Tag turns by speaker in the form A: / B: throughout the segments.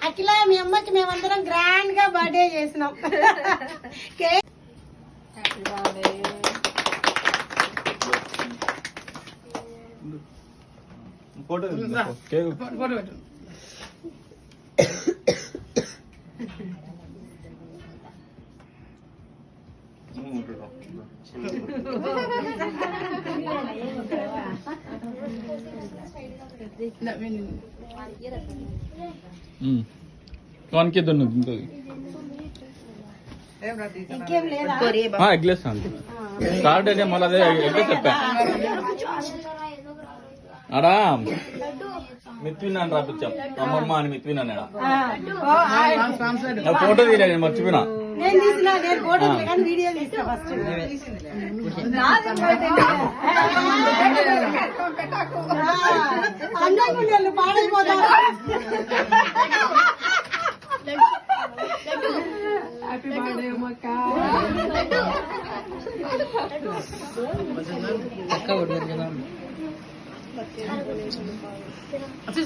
A: అఖిల మీ అమ్మకి మేమందరం గ్రాండ్ గా బర్త్డే చేసినాం.
B: ఫోటో పెట్టు.
C: వానికి ఎగ్లెస్ స్టార్ట్ అయితే మళ్ళీ అదే ఎగ్లెస్ చెప్పా అడా మిత్వినాను రాపించాం అమ్మమ్మ అని మిత్వినాను ఫోటో తీయలేదు మర్చిపోయినా.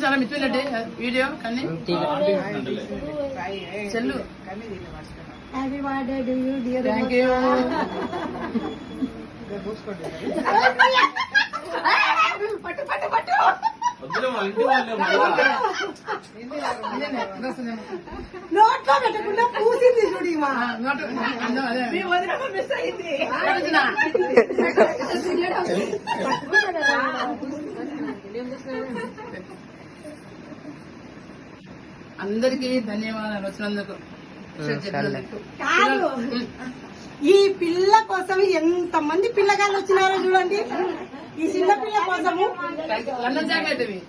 D: చాలా మిత్రులండి వీడియో కానీ చెల్లు
A: happy birthday to you dear.
D: Thank you.
A: నోట్లో పెట్టకుండా పూసింది చూడు.
D: అందరికి ధన్యవాదాలు వచ్చినందుకు.
A: కాదు, ఈ పిల్ల కోసం ఎంత మంది పిల్లగాళ్ళు వచ్చినారో చూడండి. ఈ చిన్న పిల్ల కోసము
D: లండన్ జాకెట్ ఇవి